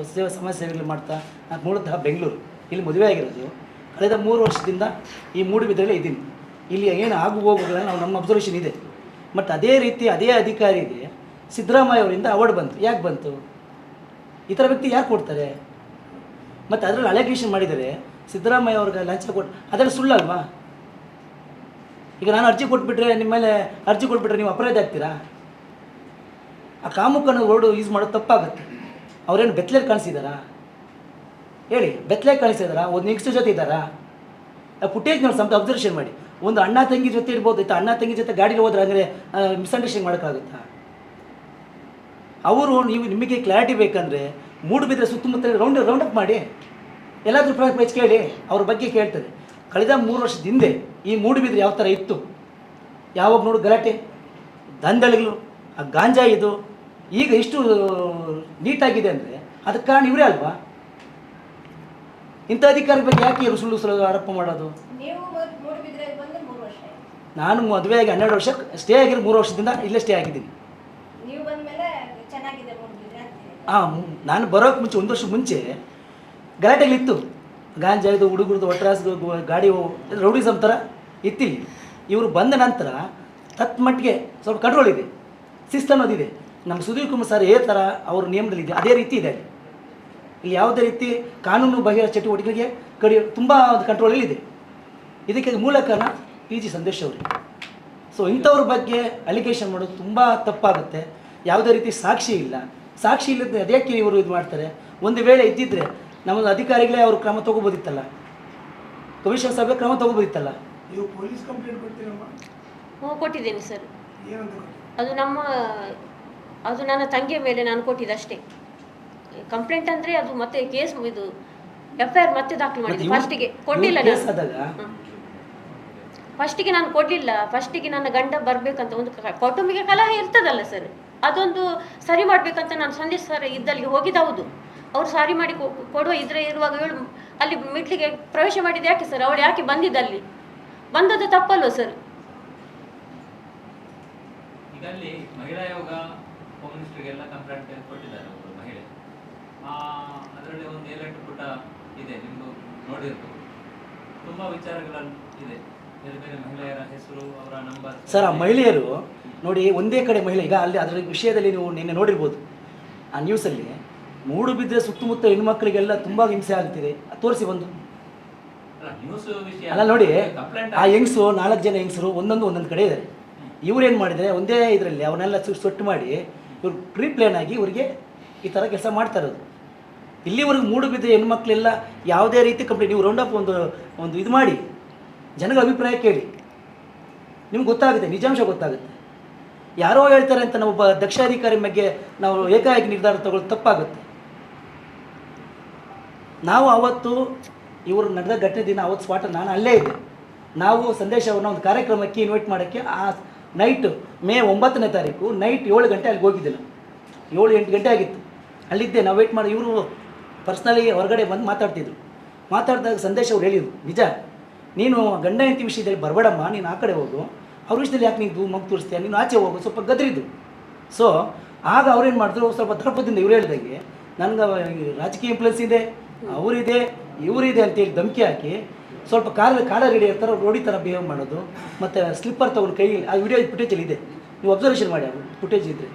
Speaker 4: ಸಮಾಜ ಸೇವೆಗಳು ಮಾಡ್ತಾ, ನಾನು ಮೂಲತಃ ಬೆಂಗಳೂರು, ಇಲ್ಲಿ ಮದುವೆ ಆಗಿರೋದು. ಕಳೆದ 3 ವರ್ಷದಿಂದ ಈ ಮೂಡುಬಿದಿರೆಯಲ್ಲೇ ಇದ್ದೀನಿ. ಇಲ್ಲಿ ಏನು ಆಗು ಹೋಗುಗಳನ್ನ ನಾವು ನಮ್ಮ ಅಬ್ಸರ್ವೇಷನ್ ಇದೆ. ಮತ್ತು ಅದೇ ರೀತಿ ಅದೇ ಅಧಿಕಾರಿಗೆ ಸಿದ್ದರಾಮಯ್ಯ ಅವರಿಂದ ಅವಾರ್ಡ್ ಬಂತು. ಯಾಕೆ ಬಂತು? ಈ ಥರ ವ್ಯಕ್ತಿ ಯಾರು ಕೊಡ್ತಾರೆ? ಮತ್ತು ಅದರಲ್ಲಿ ಅಲೆಗೇಷನ್ ಮಾಡಿದರೆ ಸಿದ್ದರಾಮಯ್ಯ ಅವ್ರಿಗೆ ಲಂಚ ಕೊಟ್ಟು, ಅದೆಲ್ಲ ಸುಳ್ಳಲ್ವಾ? ಈಗ ನಾನು ಅರ್ಜಿ ಕೊಟ್ಬಿಟ್ರೆ, ನಿಮ್ಮ ಮೇಲೆ ಅರ್ಜಿ ಕೊಟ್ಬಿಟ್ರೆ ನೀವು ಅಪರಾಧ ಆಗ್ತೀರಾ? ಆ ಕಾಮುಕನ ವರ್ಡು ಯೂಸ್ ಮಾಡೋದು ತಪ್ಪಾಗುತ್ತೆ. ಅವ್ರೇನು ಬೆತ್ತಲೆಯಲ್ಲಿ ಕಾಣಿಸಿದಾರಾ? ಹೇಳಿ, ಬೆತ್ತಲೆಯಲ್ಲಿ ಕಾಣಿಸಿದಾರಾ? ಒಂದು ನೆಕ್ಸ್ಟ್ ಜೊತೆ ಇದ್ದಾರಾ? ಆ ಫುಟೇಜ್ ನೋಡಿ ಸ್ವಲ್ಪ ಅಬ್ಸರ್ವೇಷನ್ ಮಾಡಿ. ಒಂದು ಅಣ್ಣ ತಂಗಿ ಜೊತೆ ಇರ್ಬೋದು, ಆಯ್ತಾ? ಅಣ್ಣ ತಂಗಿ ಜೊತೆ ಗಾಡೀಲಿ ಹೋದ್ರೆ ಅಂದರೆ ಮಿಸ್ಅಂಡರ್ಸ್ಟ್ಯಾಂಡ್ ಮಾಡೋಕ್ಕಾಗುತ್ತಾ? ಅವರು ನಿಮಗೆ ಕ್ಲಾರಿಟಿ ಬೇಕಂದರೆ ಮೂಡುಬಿದ್ರೆ ಸುತ್ತಮುತ್ತ ರೌಂಡ್ ಅಪ್ ಮಾಡಿ, ಎಲ್ಲಾದರೂ ಪೇಜ್ ಕೇಳಿ, ಅವ್ರ ಬಗ್ಗೆ ಕೇಳ್ತಾರೆ. ಕಳೆದ 3 ವರ್ಷದ ಹಿಂದೆ ಈ ಮೂಡುಬಿದ್ರೆ ಯಾವ ಥರ ಇತ್ತು, ಯಾವಾಗ ನೋಡು ಗಲಾಟೆ, ದಂಧಳಿಗಳು, ಆ ಗಾಂಜಾ ಇದು, ಈಗ ಇಷ್ಟು ನೀಟಾಗಿದೆ ಅಂದರೆ ಅದಕ್ಕೆ ಕಾರಣ ಇವರೇ ಅಲ್ವಾ? ಇಂಥ ಅಧಿಕಾರಿ ಬಗ್ಗೆ ಯಾಕೆ ಇವರು ಸುಳ್ಳು ಆರೋಪ ಮಾಡೋದು? ನಾನು ಮದುವೆ ಆಗಿ 12 ವರ್ಷ, ಸ್ಟೇ ಆಗಿರೋ 3 ವರ್ಷದಿಂದ ಇಲ್ಲೇ ಸ್ಟೇ ಆಗಿದ್ದೀನಿ. ನಾನು ಬರೋಕ್ಕೆ ಮುಂಚೆ 1 ವರ್ಷ ಮುಂಚೆ ಗಲಾಟೆಗಳಿತ್ತು. ಗಾಂಜಾ ಇದು, ಹುಡುಗರದು ಒಟ್ರಾಸ್, ಗಾಡಿ ರೌಡಿಸಮ್ ಥರ ಇತ್ತಿಲ್ಲಿ. ಇವರು ಬಂದ ನಂತರ ತತ್ಮಟ್ಟಿಗೆ ಸ್ವಲ್ಪ ಕಂಟ್ರೋಲ್ ಇದೆ, ಶಿಸ್ತು ಅನ್ನೋದಿದೆ. ನಮ್ಮ ಸುಧೀರ್ ಕುಮಾರ್ ಸರ್ ಥರ ಅವ್ರ ನಿಯಮದಲ್ಲಿದೆ, ಅದೇ ರೀತಿ ಇದೆ. ಇಲ್ಲಿ ಯಾವುದೇ ರೀತಿ ಕಾನೂನು ಬಗೆಯ ಚಟುವಟಿಕೆಗೆ ತುಂಬ ಒಂದು ಕಂಟ್ರೋಲಲ್ಲಿದೆ. ಇದಕ್ಕೆ ಮೂಲ ಕಾರಣ PG ಸಂದೇಶ್ ಅವರು. ಸೊ ಇಂಥವ್ರ ಬಗ್ಗೆ ಅಲಿಗೇಷನ್ ಮಾಡೋದು ತುಂಬ ತಪ್ಪಾಗುತ್ತೆ. ಯಾವುದೇ ರೀತಿ ಸಾಕ್ಷಿ ಇಲ್ಲ. ಸಾಕ್ಷಿ ಇಲ್ಲದೆ ಅದಕ್ಕೆ ಇವರು ಇದು ಮಾಡ್ತಾರೆ. ಒಂದು ವೇಳೆ ಇದ್ದಿದ್ದರೆ ನಮ್ಮದು ಅಧಿಕಾರಿಗಳೇ ಅವರು ಕ್ರಮ ತೊಗೋಬೋದಿತ್ತಲ್ಲ, ಕಮಿಷನ್ ಸಭೆ ಕ್ರಮ ತೊಗೋಬೋದಿತ್ತಲ್ಲ.
Speaker 3: ನೀವು ಪೊಲೀಸ್ ಕಂಪ್ಲೇಂಟ್ ಕೊಡ್ತೀರಮ್ಮ?
Speaker 1: ಹ್ಞೂ, ಕೊಟ್ಟಿದ್ದೇನೆ ಸರ್.
Speaker 3: ಏನಂತ?
Speaker 1: ಅದು ನನ್ನ ತಂಗಿಯ ಮೇಲೆ ನಾನು ಕೊಟ್ಟಿದ್ದಷ್ಟೇ. ಕಂಪ್ಲೇಂಟ್ ಅಂದರೆ ಅದು ಮತ್ತೆ ಕೇಸ್, ಇದು FIR ಮತ್ತೆ ದಾಖಲು ಮಾಡಿದ್ದು. ಫಸ್ಟಿಗೆ ಕೊಡಲಿಲ್ಲ ನಾನು. ಫಸ್ಟಿಗೆ ನಾನು ಕೊಡಲಿಲ್ಲ. ಫಸ್ಟಿಗೆ ನನ್ನ ಗಂಡ ಬರಬೇಕಂತ ಒಂದು ಕೌಟುಂಬಿಕ ಕಲಹ ಇರ್ತದಲ್ಲ ಸರ್, ಅದೊಂದು ಸರಿ ಮಾಡಬೇಕಂತ ನಾನು ಸಂದೇಶ್ ಸರ್ ಇದ್ದಲ್ಲಿಗೆ ಹೋಗಿದ್ದು. ಹೌದು, ಅವ್ರು ಸಾರಿ ಮಾಡಿ ಕೊಡುವ ಇರುವಾಗ ಅಲ್ಲಿ ಮಿಡ್ಲಿಗೆ ಪ್ರವೇಶ ಮಾಡಿದ್ದು ಯಾಕೆ ಸರ್? ಅವಳು ಯಾಕೆ ಬಂದಿದ್ದಲ್ಲಿ? ಬಂದದ್ದು ತಪ್ಪಲ್ವ ಸರ್?
Speaker 5: ಈಗ ಅಲ್ಲಿ ಮಹಿಳಾ ಆಯೋಗ ಹೋಮ್ ಮಿನಿಸ್ಟರ್ಗೆಲ್ಲ ಕಂಪ್ಲೇಂಟ್ ಕೊಟ್ಟಿದ್ದಾರೆ ಒಬ್ಬರು ಮಹಿಳೆ. ಅದರಲ್ಲಿ ಒಂದು 7-8 ಪುಟ ಇದೆ, ನಿಮ್ದು ನೋಡಿರ್ಬೋದು. ತುಂಬಾ ವಿಚಾರಗಳು ಇದೆ, ಬೇರೆ ಬೇರೆ ಮಹಿಳೆಯರ ಹೆಸರು, ಅವರ ನಂಬರ್.
Speaker 4: ಸರ್, ಆ ಮಹಿಳೆಯರು ನೋಡಿ, ಒಂದೇ ಕಡೆ ಮಹಿಳೆ, ಈಗ ಅಲ್ಲಿ ಅದರ ವಿಷಯದಲ್ಲಿ ನೀವು ನಿನ್ನೆ ನೋಡಿರ್ಬೋದು ಆ ನ್ಯೂಸಲ್ಲಿ. ಮೂಡುಬಿದ್ರೆ ಸುತ್ತಮುತ್ತ ಹೆಣ್ಮಕ್ಳಿಗೆಲ್ಲ ತುಂಬ ಹಿಂಸೆ ಆಗ್ತಿದೆ, ತೋರಿಸಿ ಒಂದು. ಅಲ್ಲ ನೋಡಿ, ಆ ಹೆಂಗಸು 4 ಜನ ಹೆಂಗಸರು ಒಂದೊಂದು ಕಡೆ ಇದ್ದಾರೆ. ಇವ್ರೇನು ಮಾಡಿದರೆ ಒಂದೇ ಇದರಲ್ಲಿ ಅವನ್ನೆಲ್ಲ ಸೊಟ್ಟು ಮಾಡಿ ಇವ್ರು ಪ್ರೀ ಪ್ಲಾನ್ ಆಗಿ ಇವ್ರಿಗೆ ಈ ಥರ ಕೆಲಸ ಮಾಡ್ತಾ ಇರೋದು. ಇಲ್ಲಿವರೆಗೂ ಮೂಡುಬಿದ್ರೆ ಹೆಣ್ಮಕ್ಳೆಲ್ಲ ಯಾವುದೇ ರೀತಿ ಕಂಪ್ಲೇಂಟ್, ನೀವು ರೌಂಡ್ ಅಪ್ ಒಂದು ಇದು ಮಾಡಿ ಜನಗಳ ಅಭಿಪ್ರಾಯ ಕೇಳಿ, ನಿಮ್ಗೆ ಗೊತ್ತಾಗುತ್ತೆ, ನಿಜಾಂಶ ಗೊತ್ತಾಗುತ್ತೆ. ಯಾರೋ ಹೇಳ್ತಾರೆ ಅಂತ ನಾವು ಒಬ್ಬ ದಕ್ಷ ಅಧಿಕಾರಿ ಬಗ್ಗೆ ನಾವು ಏಕಾಏಕಿ ನಿರ್ಧಾರ ತಗೊಳ್ಳೋದು ತಪ್ಪಾಗುತ್ತೆ. ನಾವು ಅವತ್ತು ಇವರು ನಡೆದ ಘಟನೆ ದಿನ ಅವತ್ತು ಸ್ಪಾಟ ನಾನು ಅಲ್ಲೇ ಇದ್ದೆ. ನಾವು ಸಂದೇಶವನ್ನು ಒಂದು ಕಾರ್ಯಕ್ರಮಕ್ಕೆ ಇನ್ವೈಟ್ ಮಾಡೋಕ್ಕೆ ಆ ನೈಟ್ ಮೇ 9ನೇ ತಾರೀಕು ನೈಟ್ 7 ಗಂಟೆ ಅಲ್ಲಿಗೆ ಹೋಗಿದ್ದಿಲ್ಲ. 7-8 ಗಂಟೆ ಆಗಿತ್ತು, ಅಲ್ಲಿದ್ದೆ. ನಾವು ವೆಯ್ಟ್ ಮಾಡಿ ಇವರು ಪರ್ಸ್ನಲಿ ಹೊರಗಡೆ ಬಂದು ಮಾತಾಡಿದಾಗ ಸಂದೇಶ ಅವ್ರು ಹೇಳಿದ್ರು, ನಿಜ ನೀನು ಗಂಡ ಹೆಂಡತಿ ವಿಷಯದಲ್ಲಿ ಬರಬೇಡಮ್ಮ, ನೀನು ಆ ಕಡೆ ಹೋಗು, ಅವ್ರ ವಿಷಯದಲ್ಲಿ ಯಾಕೆ ನೀನು ಮಗು ತೋರಿಸ್ತೀಯ, ನೀನು ಆಚೆ ಹೋಗು, ಸ್ವಲ್ಪ ಗದ್ರಿದ್ದು. ಸೊ ಆಗ ಅವ್ರೇನು ಮಾಡಿದ್ರು, ಸ್ವಲ್ಪ ದರ್ಪದಿಂದ ಇವ್ರು ಹೇಳಿದಾಗೆ ನನಗೆ ರಾಜಕೀಯ ಇನ್ಫ್ಲುಯೆನ್ಸ್ ಇದೆ, ಅವರಿದೆ ಇವರಿದೆ ಅಂತೇಳಿ ಧಮಕಿ ಹಾಕಿ ಸ್ವಲ್ಪ ಕಾಲರ್ ಹಿಡಿಯೋ ಥರ ರೋಡಿ ಥರ ಬಿಹೇವ್ ಮಾಡೋದು, ಮತ್ತು ಸ್ಲಿಪ್ಪರ್ ತೊಗೊಂಡು ಕೈಯಲ್ಲಿ, ಆ ವಿಡಿಯೋ ಫುಟೇಜಲ್ಲಿ ಇದೆ, ನೀವು ಅಬ್ಸರ್ವೇಷನ್ ಮಾಡಿ. ಅದು ಫುಟೇಜ್ ಇದ್ದರೆ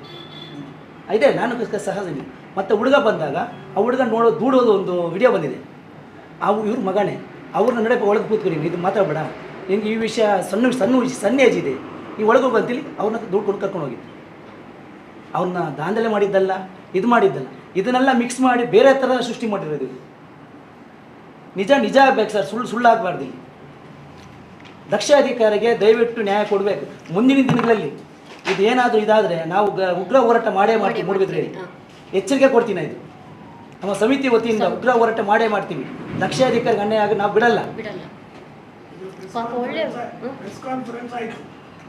Speaker 4: ಇದೆ, ನಾನು ಸಹಜ. ಮತ್ತು ಹುಡುಗ ಬಂದಾಗ ಆ ಹುಡುಗ ದೂಡೋದು ಒಂದು ವಿಡಿಯೋ ಬಂದಿದೆ. ಇವ್ರ ಮಗನೇ ಅವ್ರನ್ನ ನಡೆ ಒಳಗೆ ಕೂತ್ಕೊಂಡು ಇದು ಮಾತಾಡಬೇಡ, ನಿನಗೆ ಈ ವಿಷಯ ಸಣ್ಣ ಏಜ್ ಇದೆ, ನೀವು ಒಳಗೆ ಬಂತೇಳಿ ಅವ್ರನ್ನ ದುಡ್ಕೊಂಡು ಕರ್ಕೊಂಡು ಹೋಗಿದ್ದು. ಅವ್ರನ್ನ ದಾಂಧಲೆ ಮಾಡಿದ್ದಲ್ಲ, ಇದು ಮಾಡಿದ್ದಲ್ಲ, ಇದನ್ನೆಲ್ಲ ಮಿಕ್ಸ್ ಮಾಡಿ ಬೇರೆ ಥರ ಸೃಷ್ಟಿ ಮಾಡಿರೋದು. ನಿಜ ಆಗ್ಬೇಕು ಸರ್, ಸುಳ್ಳು ಆಗಬಾರ್ದು. ಇಲ್ಲಿ ದಕ್ಷ ಅಧಿಕಾರಿಗೆ ದಯವಿಟ್ಟು ನ್ಯಾಯ ಕೊಡಬೇಕು. ಮುಂದಿನ ದಿನಗಳಲ್ಲಿ ಇದೇನಾದರೂ ಇದಾದರೆ ನಾವು ಉಗ್ರ ಹೋರಾಟ ಮಾಡೇ ಮಾಡ್ತೀವಿ. ಮೂಡಬಿದ್ರೆ ಎಚ್ಚರಿಕೆ ಕೊಡ್ತೀನಿ. ಇದು ನಮ್ಮ ಸಮಿತಿ ವತಿಯಿಂದ ಉಗ್ರ ಹೋರಾಟ ಮಾಡೇ ಮಾಡ್ತೀವಿ. ದಕ್ಷ ಅಧಿಕಾರಿಗೆ ಅನ್ಯಾಯ ಆಗಿ ನಾವು ಬಿಡಲ್ಲ.
Speaker 1: ಪಾಪ ಒಳ್ಳೆ
Speaker 3: ಪ್ರೆಸ್ ಕಾನ್ಫರೆನ್ಸ್ ಆಯಿತು,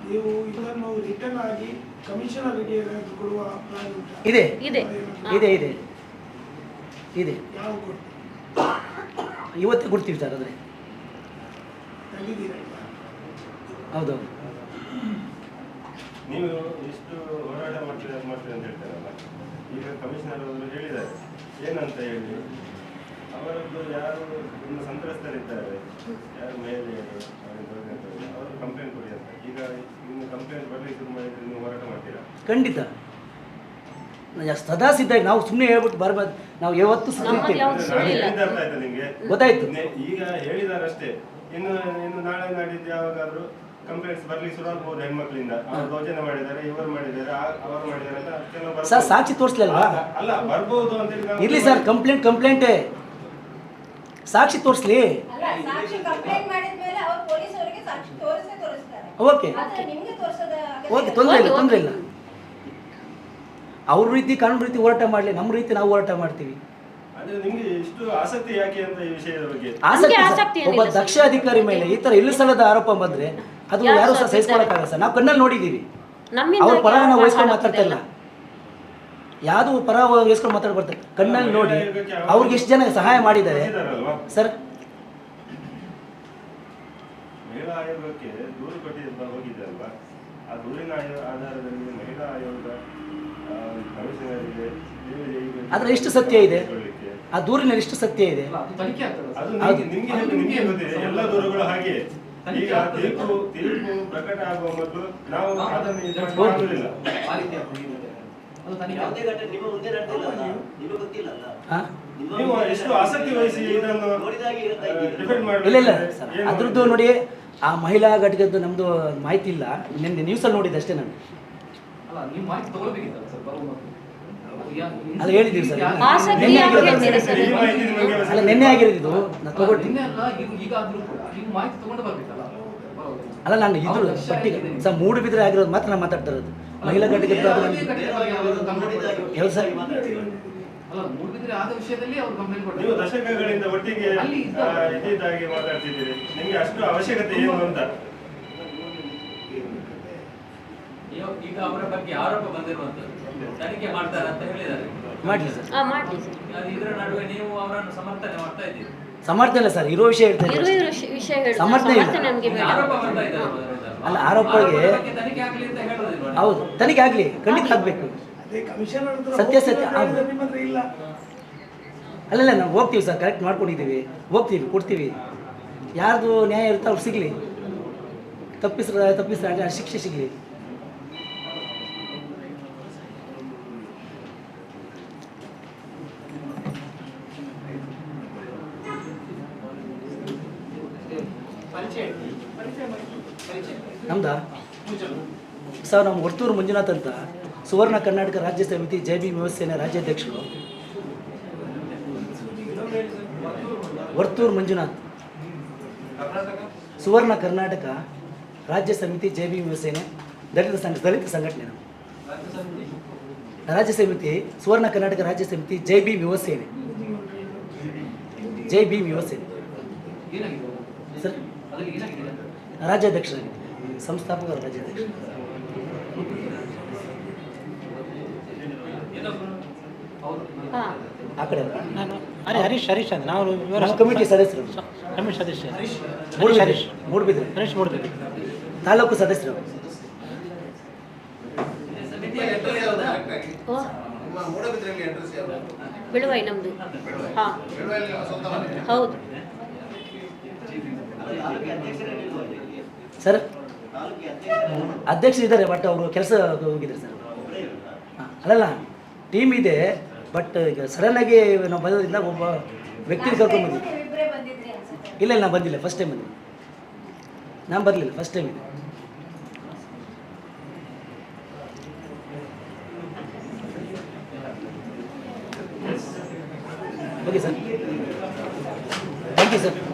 Speaker 3: ನೀವು ಇದನ್ನು ರಿಟರ್ನ್ ಆಗಿ ಕಮಿಷನರ್ಗೆ ಕೊಡುವ ಪ್ಲಾನ್ ಉಂಟಾ?
Speaker 4: ಇದೆ
Speaker 1: ಇದೆ
Speaker 4: ಇದೆ ಇದೆ ಇದೆ
Speaker 3: ಯಾವ ಕೊಟ್ಟು
Speaker 4: ಇವತ್ತೇ ಕೊಡ್ತೀವಿ ಸರ್. ಆದರೆ
Speaker 3: ತೆಗೆದಿದ್ದೀರಾ?
Speaker 4: ಹೌದೌದು.
Speaker 2: ನೀವು ಇಷ್ಟು ಹೋರಾಟ ಮಾಡ್ತೀರಿ ಅಂತ ಹೇಳ್ತಾರಲ್ಲ, ಈಗ ಕಮಿಷನರ್ ಅವರು ಹೇಳಿದ್ದಾರೆ ಏನಂತ ಹೇಳಿ, ಅವರದ್ದು ಯಾರು ಇನ್ನು ಸಂತ್ರಸ್ತರಿದ್ದಾರೆ, ಯಾರು ಮಹಿಳೆಯರು ಅವರು ಕಂಪ್ಲೇಂಟ್ ಕೊಡಿ ಅಂತ. ಈಗ ಇನ್ನು ಕಂಪ್ಲೇಂಟ್ ಬರಲಿಕ್ಕೆ ಶುರು ಮಾಡಿದ್ರೆ ನೀವು ಹೋರಾಟ ಮಾಡ್ತೀರಾ?
Speaker 4: ಖಂಡಿತ ಸದಾ ಸಿದ್ಧ. ನಾವು ಸುಮ್ಮನೆ ಹೇಳ್ಬಿಟ್ಟು ಬರಬಾರ್ದು. ನಾವು ಯಾವತ್ತೂ
Speaker 1: ನಮ್ಮದು ಯಾವ್ದು ಸುಳ್ಳಿಲ್ಲ.
Speaker 2: ಅರ್ಥ ಆಯ್ತಾ ನಿಮ್ಗೆ?
Speaker 4: ಗೊತ್ತಾಯ್ತು.
Speaker 2: ಈಗ ಹೇಳಿದಾರಷ್ಟೇ, ಇನ್ನು ನಾಳೆ ನಾಡಿದ್ದು ಯಾವಾಗಾದ್ರೂ ಕಂಪ್ಲೇಂಟ್ಸ್ ಬರ್ಲಿಕ್ಕೆ ಶುರು ಆಗ್ಬೋದು. ಹೆಣ್ಮಕ್ಳಿಂದ ಅವ್ರು ಯೋಜನೆ ಮಾಡಿದ್ದಾರೆ, ಇವರು ಮಾಡಿದ್ದಾರೆ, ಅವರು ಮಾಡಿದ್ದಾರೆ ಅಂತ ಕೆಲವು ಬರ್ಬೋದು.
Speaker 4: ಸರ್ ಸಾಕ್ಷಿ ತೋರಿಸ್ಲಿಲ್ವಾ?
Speaker 2: ಅಲ್ಲ ಬರ್ಬೋದು ಅಂತೇಳಿ ನಾವು
Speaker 4: ಇರ್ಲಿ ಸರ್, ಕಂಪ್ಲೇಂಟೇ ಸಾಕ್ಷಿ ತೋರಿಸ್ಲಿ.
Speaker 6: ಅಲ್ಲ, ಸಾಕ್ಷಿ ಕಂಪ್ಲೇಂಟ್ ಮಾಡಿದ್ಮೇಲೆ ಅವ್ರು ಪೊಲೀಸರಿಗೆ ಸಾಕ್ಷಿ ತೋರಿಸ್ತಾರೆ.
Speaker 4: ಓಕೆ
Speaker 6: ಆದ್ರೆ ನಿಮ್ಗೆ ತೋರಿಸೋದ
Speaker 4: ಓಕೆ, ತೊಂದರೆ ಇಲ್ಲ. ಅವ್ರ ರೀತಿ ಕಾನೂನು ರೀತಿ ಹೋರಾಟ ಮಾಡಲಿ, ನಮ್ಮ ರೀತಿ ನಾವು ಹೋರಾಟ ಮಾಡ್ತೀವಿ.
Speaker 2: ಅಂದ್ರೆ ನಿಮ್ಗೆ ಇಷ್ಟು ಆಸಕ್ತಿ ಯಾಕೆ ಅಂತ ಈ ವಿಷಯದ ಬಗ್ಗೆ?
Speaker 4: ಆಸಕ್ತಿ
Speaker 1: ಆಸಕ್ತಿ
Speaker 4: ಸರ್. ಒಬ್ಬ
Speaker 1: ಏನಿಲ್ಲ
Speaker 4: ದಕ್ಷ ಅಧಿಕಾರಿ ಮೇಲೆ ಈ ತರ ಇಲ್ಲಸಲ್ಲದ ಆರೋಪ ಬಂದ್ರೆ ಅದು ಯಾರು ಸಹ ಸಹಿಸ್ಕೊಳಕ್ಕಾಗಲ್ಲ ಸರ್. ನಾವು ಕಣ್ಣಲ್ಲಿ ನೋಡಿದ್ದೀವಿ. ಅವ್ರ ಪರ ನಾವು ವಹಿಸ್ಕೊಂಡು ಮಾತಾಡ್ತಾ ಇಲ್ಲ. ಯಾವುದು ಪರ ವಹಿಸ್ಕೊಂಡು ಮಾತಾಡ್ ಬರ್ತಾರೆ. ಕಣ್ಣಲ್ಲಿ ನೋಡಿ ಅವ್ರಿಗೆ ಎಷ್ಟು ಜನ ಸಹಾಯ ಮಾಡಿದ್ದಾರೆ ಸರ್.
Speaker 2: ಮಹಿಳಾ ಆಯೋಗಕ್ಕೆ ದೂರು ಹೋಗಿದೆ ಅಲ್ವಾ? ಆ ದೂರಿನ ಆಧಾರದಲ್ಲಿ ಮಹಿಳಾ ಆಯೋಗ ಕಮಿಷನರಿಗೆ
Speaker 4: ಅದ್ರ ಎಷ್ಟು ಸತ್ಯ ಇದೆ? ಆ ದೂರಿನಲ್ಲಿ ಎಷ್ಟು ಸತ್ಯ ಇದೆ?
Speaker 2: ಅದು ನಿಮ್ಗೆ ಗೊತ್ತಿದೆ. ಎಲ್ಲ ದೂರುಗಳು ಹಾಗೆ. ಈಗ ತೀರ್ಪು ಪ್ರಕಟ ಆಗುವ ಮೊದಲು ನಾವು ಅದನ್ನು ಇದು ಮಾಡೋದಿಲ್ಲ.
Speaker 4: ಹಾ?
Speaker 2: ನೀವು ಎಷ್ಟು ಆಸಕ್ತಿ ವಹಿಸಿ ಇದನ್ನು ಡಿಫೆಂಡ್
Speaker 4: ಇಲ್ಲ
Speaker 2: ಮಾಡಿ
Speaker 4: ಸರ್, ಅದ್ರದ್ದು ನೋಡಿ, ಆ ಮಹಿಳಾ ಘಟಕದ್ದು ನಮ್ದು ಮಾಹಿತಿ ಇಲ್ಲ. ನಿನ್ನೆ ನ್ಯೂಸಲ್ಲಿ ನೋಡಿದೆ ಅಷ್ಟೇ ನಾನು. ಅಲ್ಲ ಹೇಳಿದ್ದೀವಿ ಸರ್,
Speaker 1: ಆಸಕ್ತಿ
Speaker 4: ನಿನ್ನೆ
Speaker 1: ಯಾಕೆ
Speaker 4: ಆಗಿರೋದು.
Speaker 1: ಹೇಳ್ತೀರಾ ಸರ್?
Speaker 2: ಈ ಮಾಹಿತಿ ನಿಮಗೆ
Speaker 4: ಅಲ್ಲ ನಿನ್ನೆ ಆಗಿರೋದು ನಾನು ತಗೊಳ್ತೀನಿ. ಅಲ್ಲ ನಾನು ಇದ್ರ ಪಟ್ಟಿಗೆ ಸರ್ ಮೂಡುಬಿದ್ರೆ ಆಗಿರೋದು ಮಾತ್ರ ನಾನು ಮಾತಾಡ್ತಾ ಇರೋದು. ಮಹಿಳಾ ಘಟಕದ್ದು ಯಾವ್ದು ಸರ್?
Speaker 2: ನೀವು ದಶಕಗಳಿಂದ ಒಟ್ಟಿಗೆ ಇದ್ದಾಗಿ ಮಾತಾಡ್ತಿದ್ದೀರಿ. ನಿಮ್ಗೆ ಅಷ್ಟು ಅವಶ್ಯಕತೆ ಏನು ಅಂತ?
Speaker 5: ಈಗ ಅವರ ಬಗ್ಗೆ ಆರೋಪ ಬಂದಿರುವಂತದ್ದು ತನಿಖೆ ಮಾಡ್ತಾರೆ ಅಂತ ಹೇಳಿದ್ದಾರೆ.
Speaker 4: ಮಾಡಲಿ ಸರ್.
Speaker 1: ಮಾಡ್ಲಿ ಸರ್.
Speaker 5: ಇದರ ನಡುವೆ ನೀವು ಅವರನ್ನು ಸಮರ್ಥನೆ ಮಾಡ್ತಾ ಇದ್ದೀರಿ.
Speaker 4: ಸಮರ್ಥನೆ ಇಲ್ಲ ಸರ್, ಇರೋ ವಿಷಯ ಹೇಳ್ತಾ ಇದ್ದೀನಿ.
Speaker 1: ವಿಷಯ ಹೇಳಿ
Speaker 4: ಸಮರ್ಥನೆ ಇಲ್ಲ.
Speaker 1: ನಮಗೆ ಬೇಡ.
Speaker 5: ಆರೋಪ ಬರ್ತಾ ಇದ್ದಾರೆ ಅವರಿಂದ.
Speaker 4: ಅಲ್ಲ ಆರೋಪಗಳಿಗೆ
Speaker 5: ಅವರ ಬಗ್ಗೆ ತನಿಖೆ ಆಗ್ಲಿ ಅಂತ ಹೇಳೋದಿಲ್ವಾ?
Speaker 4: ಹೌದು, ತನಿಖೆ ಆಗಲಿ, ಖಂಡಿತ ಆಗಬೇಕು.
Speaker 3: ಅದೇ ಕಮಿಷನರ್ ಹತ್ರ
Speaker 4: ಸತ್ಯ
Speaker 3: ಹೋಗ್ತೀವಿ ಅಂತ ಹೇಳಿದ್ರೆ ನಿಮ್ಮ ಹತ್ರ ಇಲ್ಲ.
Speaker 4: ಅಲ್ಲಲ್ಲ ನಾವು ಹೋಗ್ತೀವಿ ಸರ್, ಕರೆಕ್ಟ್ ಮಾಡ್ಕೊಂಡಿದ್ದೀವಿ, ಹೋಗ್ತೀವಿ, ಕೊಡ್ತೀವಿ. ಯಾರ್ದು ನ್ಯಾಯ ಇರುತ್ತೆ ಅವ್ರು ಸಿಗಲಿ, ತಪ್ಪಿಸ್ರೆ ಶಿಕ್ಷೆ ಸಿಗಲಿ. ನಮ್ದ ಸರ್, ನಮ್ಮ ವರ್ತೂರು ಮಂಜುನಾಥ್ ಅಂತ ಸುವರ್ಣ ಕರ್ನಾಟಕ ರಾಜ್ಯ ಸಮಿತಿ ಜೆ.ಬಿ. ವ್ಯವಸ್ಥೆಯ ರಾಜ್ಯಾಧ್ಯಕ್ಷರು. ವರ್ತೂರು ಮಂಜುನಾಥ್, ಸುವರ್ಣ ಕರ್ನಾಟಕ ರಾಜ್ಯ ಸಮಿತಿ ಜೆ.ಬಿ. ವ್ಯವಸ್ಥೆಯ ದಲಿತ ಸಂಘಟನೆ. ನಾವು ರಾಜ್ಯ ಸಮಿತಿ ಸುವರ್ಣ ಕರ್ನಾಟಕ ರಾಜ್ಯ ಸಮಿತಿ ಜೆ.ಬಿ. ವ್ಯವಸ್ಥೆನೆ. ಜೆ.ಬಿ. ವ್ಯವಸ್ಥೆನೆ ಸರ್, ರಾಜ್ಯಾಧ್ಯಕ್ಷರಾಗಿ ಸಂಸ್ಥಾಪಕ ರಾಜ್ಯಾಧ್ಯಕ್ಷ. ಆ ಕಡೆ
Speaker 7: ನಾನು ಹರೀಶ್ ಅಂತ ನಾವು
Speaker 4: ನಮ್ಮ ಕಮಿಟಿ ಸದಸ್ಯರು.
Speaker 7: ರಮೇಶ್ ಸದಸ್ಯ
Speaker 4: ಮೂಡುಬಿದ್ರೆ
Speaker 7: ಹರೀಶ್ ಮೂಡ್ಬೇಕು.
Speaker 4: ತಾಲೂಕು ಸದಸ್ಯರು.
Speaker 1: ಬಿಳುವೈ ನಮ್ದು. ಹಾ ಹೌದು
Speaker 4: ಸರ್. ಅಧ್ಯಕ್ಷರಿದ್ದಾರೆ, ಬಟ್ ಅವರು ಕೆಲಸ ಹೋಗಿದ್ದಾರೆ ಸರ್. ಅಲ್ಲಲ್ಲ, ಟೀಮ್ ಇದೆ, ಬಟ್ ಈಗ ಸಡನ್ನಾಗಿ ನಾವು ಬಂದೋದ್ರಿಂದ ಒಬ್ಬ ವ್ಯಕ್ತಿ ಕರ್ಕೊಂಡು ಬಂದಿದ್ದೆ.
Speaker 6: ಇಬ್ಬರೇ ಬಂದಿದ್ರಿ ಅನ್ಸುತ್ತೆ.
Speaker 4: ಇಲ್ಲ ನಾನು ಬಂದಿಲ್ಲ, ಫಸ್ಟ್ ಟೈಮ್ ಬಂದಿದ್ದೆ. ನಾನು ಬರಲಿಲ್ಲ, ಫಸ್ಟ್ ಟೈಮ್ ಇದೆ. Okay sir, thank you. Okay sir.